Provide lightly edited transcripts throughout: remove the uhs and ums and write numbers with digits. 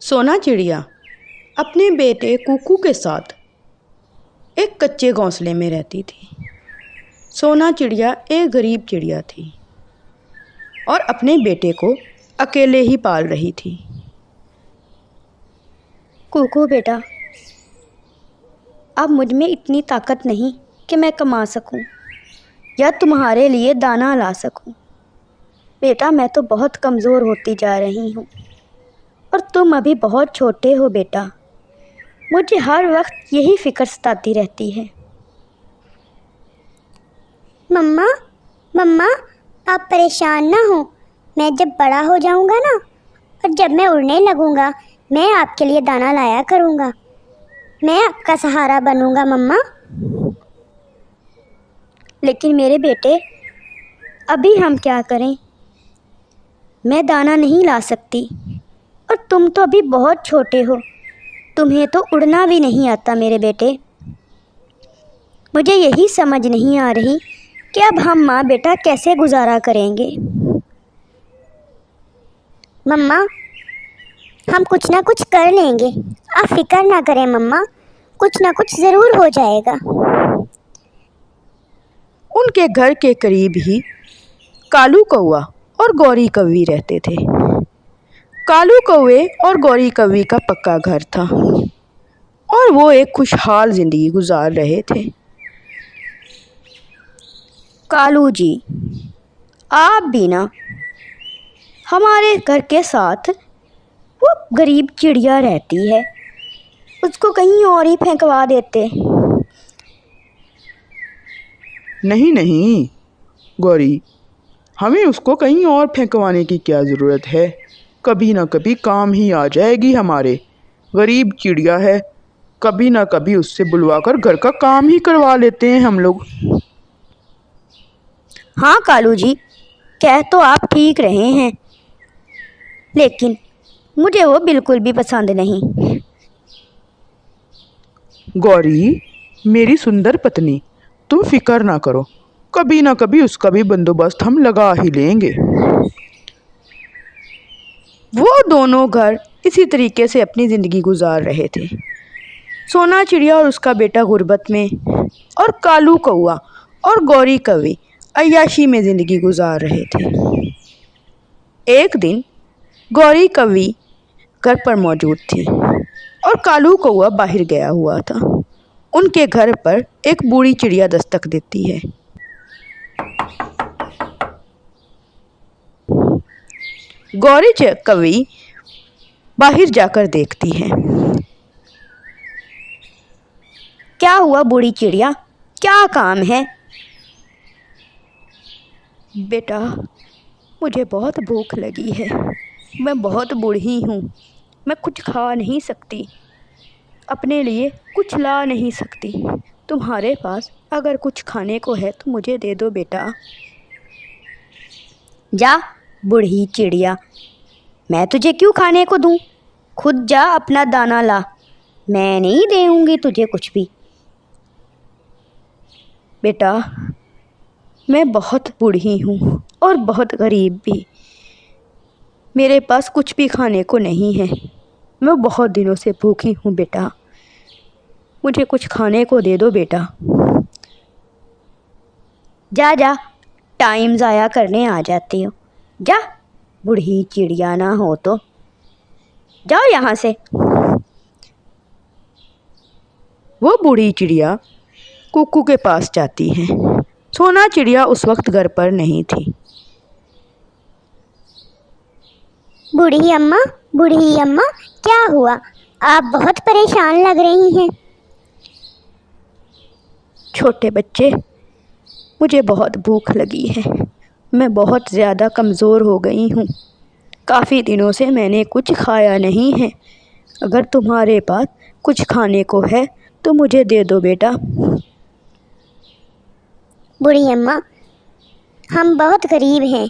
सोना चिड़िया अपने बेटे कुकू के साथ एक कच्चे घोंसले में रहती थी। सोना चिड़िया एक गरीब चिड़िया थी और अपने बेटे को अकेले ही पाल रही थी। कुकू बेटा, अब मुझ में इतनी ताकत नहीं कि मैं कमा सकूं या तुम्हारे लिए दाना ला सकूं। बेटा, मैं तो बहुत कमज़ोर होती जा रही हूँ और तुम अभी बहुत छोटे हो बेटा। मुझे हर वक्त यही फ़िक्र सताती रहती है। मम्मा मम्मा, आप परेशान ना हो। मैं जब बड़ा हो जाऊंगा ना और जब मैं उड़ने लगूंगा, मैं आपके लिए दाना लाया करूंगा। मैं आपका सहारा बनूंगा मम्मा। लेकिन मेरे बेटे, अभी हम क्या करें? मैं दाना नहीं ला सकती और तुम तो अभी बहुत छोटे हो। तुम्हें तो उड़ना भी नहीं आता मेरे बेटे। मुझे यही समझ नहीं आ रही कि अब हम माँ बेटा कैसे गुजारा करेंगे। मम्मा, हम कुछ ना कुछ कर लेंगे। आप फिक्र ना करें मम्मा, कुछ ना कुछ ज़रूर हो जाएगा। उनके घर के करीब ही कालू कौआ और गौरी कौवी रहते थे। कालू कौवे और गौरी कौवी का पक्का घर था और वो एक खुशहाल ज़िंदगी गुजार रहे थे। कालू जी, आप भी ना हमारे घर के साथ वो गरीब चिड़िया रहती है, उसको कहीं और ही फेंकवा देते। नहीं नहीं गौरी, हमें उसको कहीं और फेंकवाने की क्या ज़रूरत है। कभी ना कभी काम ही आ जाएगी हमारे। गरीब चिड़िया है, कभी ना कभी उससे बुलवाकर घर का काम ही करवा लेते हैं हम लोग। हाँ कालू जी, कह तो आप ठीक रहे हैं, लेकिन मुझे वो बिल्कुल भी पसंद नहीं। गौरी, मेरी सुंदर पत्नी, तुम फिक्र ना करो, कभी ना कभी उसका भी बंदोबस्त हम लगा ही लेंगे। वो दोनों घर इसी तरीके से अपनी ज़िंदगी गुजार रहे थे। सोना चिड़िया और उसका बेटा गुर्बत में और कालू कौआ और गौरी कौवी अय्याशी में ज़िंदगी गुजार रहे थे। एक दिन गौरी कौवी घर पर मौजूद थी और कालू कौआ बाहर गया हुआ था। उनके घर पर एक बूढ़ी चिड़िया दस्तक देती है। गौरी कौवी बाहर जाकर देखती है। क्या हुआ बूढ़ी चिड़िया, क्या काम है? बेटा, मुझे बहुत भूख लगी है। मैं बहुत बूढ़ी हूँ, मैं कुछ खा नहीं सकती, अपने लिए कुछ ला नहीं सकती। तुम्हारे पास अगर कुछ खाने को है तो मुझे दे दो बेटा। जा बूढ़ी चिड़िया, मैं तुझे क्यों खाने को दूँ? खुद जा अपना दाना ला, मैं नहीं दूँगी तुझे कुछ भी। बेटा, मैं बहुत बूढ़ी हूँ और बहुत गरीब भी। मेरे पास कुछ भी खाने को नहीं है। मैं बहुत दिनों से भूखी हूँ बेटा, मुझे कुछ खाने को दे दो बेटा। जा जा, टाइम ज़ाया करने आ जाती हो। जा, बूढ़ी चिड़िया ना हो तो जाओ यहाँ से। वो बूढ़ी चिड़िया कुकू के पास जाती है। सोना चिड़िया उस वक्त घर पर नहीं थी। बूढ़ी अम्मा, क्या हुआ? आप बहुत परेशान लग रही हैं। छोटे बच्चे, मुझे बहुत भूख लगी है। मैं बहुत ज़्यादा कमज़ोर हो गई हूँ। काफ़ी दिनों से मैंने कुछ खाया नहीं है। अगर तुम्हारे पास कुछ खाने को है तो मुझे दे दो बेटा। बूढ़ी अम्मा, हम बहुत गरीब हैं।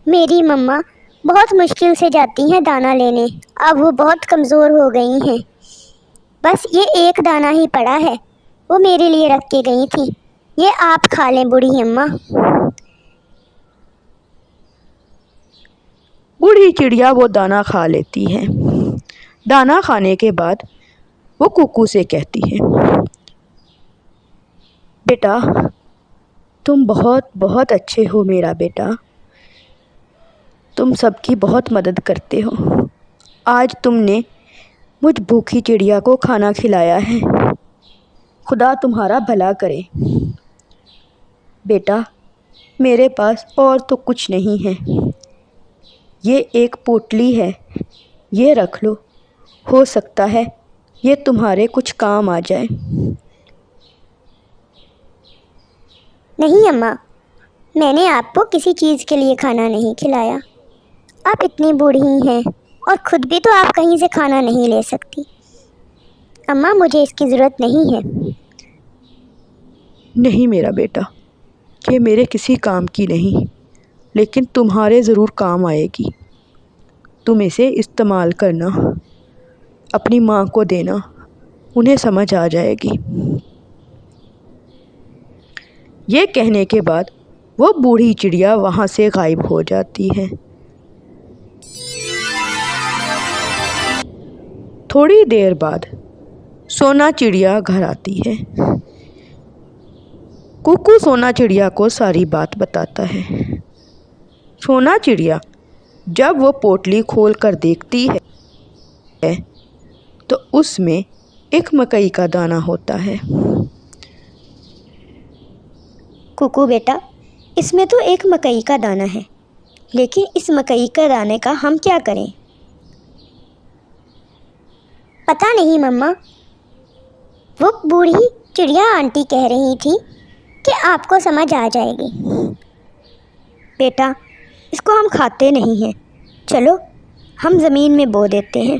मेरी मम्मा बहुत मुश्किल से जाती हैं दाना लेने। अब वो बहुत कमज़ोर हो गई हैं। बस ये एक दाना ही पड़ा है, वो मेरे लिए रख के गई थी। ये आप खा लें बूढ़ी अम्मा। बूढ़ी चिड़िया वो दाना खा लेती है। दाना खाने के बाद वो कुकू से कहती है, बेटा तुम बहुत बहुत अच्छे हो मेरा बेटा, तुम सबकी बहुत मदद करते हो। आज तुमने मुझ भूखी चिड़िया को खाना खिलाया है, खुदा तुम्हारा भला करे। बेटा मेरे पास और तो कुछ नहीं है, ये एक पोटली है, ये रख लो, हो सकता है ये तुम्हारे कुछ काम आ जाए। नहीं अम्मा, मैंने आपको किसी चीज़ के लिए खाना नहीं खिलाया। आप इतनी बूढ़ी हैं और खुद भी तो आप कहीं से खाना नहीं ले सकती। अम्मा मुझे इसकी ज़रूरत नहीं है। नहीं मेरा बेटा, ये मेरे किसी काम की नहीं, लेकिन तुम्हारे ज़रूर काम आएगी। तुम इसे इस्तेमाल करना, अपनी माँ को देना, उन्हें समझ आ जाएगी। ये कहने के बाद वो बूढ़ी चिड़िया वहाँ से गायब हो जाती है। थोड़ी देर बाद सोना चिड़िया घर आती है। कुकू सोना चिड़िया को सारी बात बताता है। सोना चिड़िया जब वो पोटली खोल कर देखती है तो उसमें एक मकई का दाना होता है। कुकू बेटा, इसमें तो एक मकई का दाना है, लेकिन इस मकई के दाने का हम क्या करें? पता नहीं मम्मा, वो बूढ़ी चिड़िया आंटी कह रही थी कि आपको समझ आ जाएगी। बेटा इसको हम खाते नहीं हैं, चलो हम ज़मीन में बो देते हैं।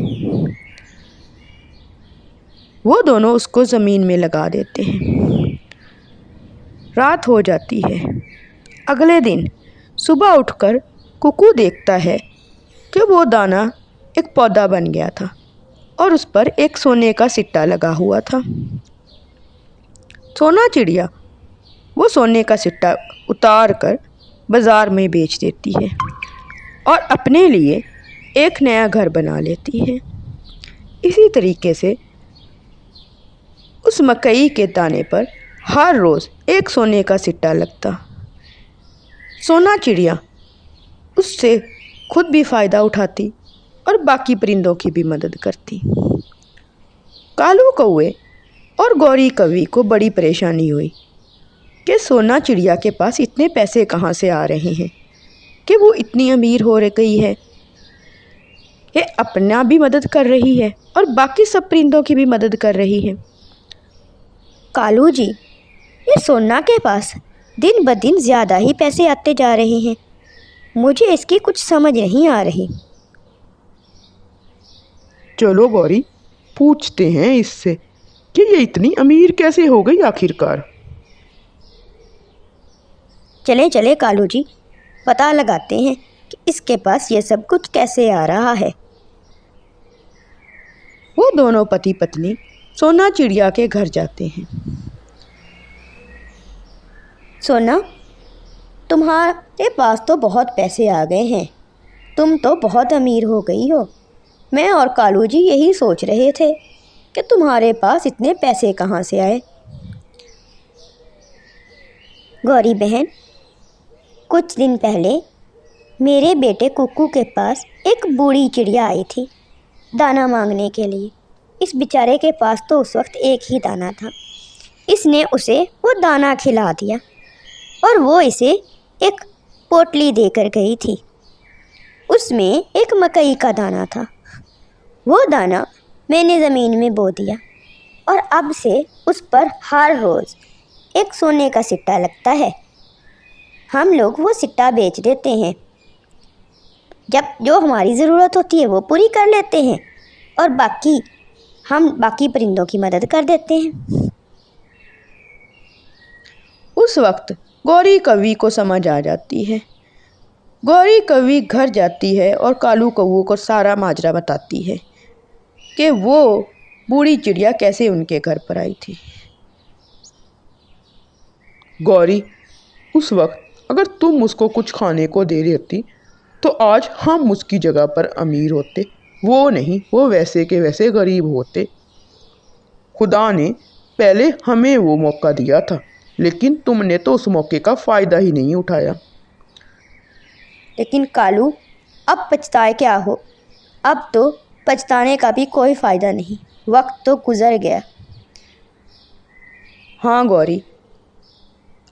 वो दोनों उसको ज़मीन में लगा देते हैं। रात हो जाती है। अगले दिन सुबह उठकर कुकू देखता है कि वो दाना एक पौधा बन गया था और उस पर एक सोने का सिक्का लगा हुआ था। सोना चिड़िया वो सोने का सिक्का उतार कर बाज़ार में बेच देती है और अपने लिए एक नया घर बना लेती है। इसी तरीके से उस मकई के दाने पर हर रोज़ एक सोने का सिक्का लगता। सोना चिड़िया उससे खुद भी फ़ायदा उठाती और बाकी परिंदों की भी मदद करती। कालू कौवे और गौरी कौवी को बड़ी परेशानी हुई कि सोना चिड़िया के पास इतने पैसे कहाँ से आ रहे हैं कि वो इतनी अमीर हो गई है। ये अपना भी मदद कर रही है और बाकी सब परिंदों की भी मदद कर रही है। कालू जी, ये सोना के पास दिन ब दिन ज़्यादा ही पैसे आते जा रहे हैं, मुझे इसकी कुछ समझ नहीं आ रही। चलो गौरी, पूछते हैं इससे कि ये इतनी अमीर कैसे हो गई आखिरकार। चले चले कालू जी, पता लगाते हैं कि इसके पास ये सब कुछ कैसे आ रहा है। वो दोनों पति पत्नी सोना चिड़िया के घर जाते हैं। सोना, तुम्हारे पास तो बहुत पैसे आ गए हैं, तुम तो बहुत अमीर हो गई हो। मैं और कालू जी यही सोच रहे थे कि तुम्हारे पास इतने पैसे कहाँ से आए। गौरी बहन, कुछ दिन पहले मेरे बेटे कुकू के पास एक बूढ़ी चिड़िया आई थी दाना मांगने के लिए। इस बेचारे के पास तो उस वक्त एक ही दाना था। इसने उसे वो दाना खिला दिया और वो इसे एक पोटली देकर गई थी। उसमें एक मकई का दाना था। वो दाना मैंने ज़मीन में बो दिया और अब से उस पर हर रोज़ एक सोने का सिक्का लगता है। हम लोग वो सिक्का बेच देते हैं, जब जो हमारी ज़रूरत होती है वो पूरी कर लेते हैं और बाकी हम बाकी परिंदों की मदद कर देते हैं। उस वक्त गौरी कौवी को समझ आ जाती है। गौरी कौवी घर जाती है और कालू कौवे को सारा माजरा बताती है कि वो बूढ़ी चिड़िया कैसे उनके घर पर आई थी। गौरी, उस वक्त अगर तुम उसको कुछ खाने को दे देती तो आज हम उसकी जगह पर अमीर होते, وہ نہیں, وہ ویسے کے ویسے غریب ہوتے. خدا نے پہلے ہمیں وہ موقع دیا تھا، لیکن تم نے تو اس موقع کا فائدہ ہی نہیں اٹھایا. لیکن کالو، اب پچھتائے کیا ہو؟ اب تو پچھتانے کا بھی کوئی فائدہ نہیں، وقت تو گزر گیا. ہاں گوری،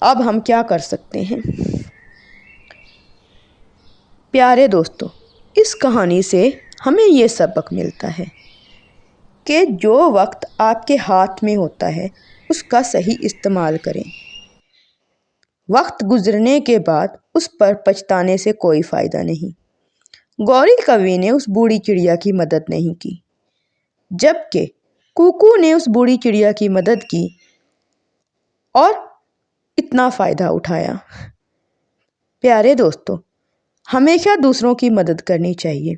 اب ہم کیا کر سکتے ہیں؟ پیارے دوستو، اس کہانی سے ہمیں یہ سبق ملتا ہے کہ جو وقت آپ کے ہاتھ میں ہوتا ہے اس کا صحیح استعمال کریں. وقت گزرنے کے بعد اس پر پچھتانے سے کوئی فائدہ نہیں. گوری کوی نے اس بوڑھی چڑیا کی مدد نہیں کی، جبکہ کوکو نے اس بوڑھی چڑیا کی مدد کی اور اتنا فائدہ اٹھایا. پیارے دوستو، ہمیشہ دوسروں کی مدد کرنی چاہیے.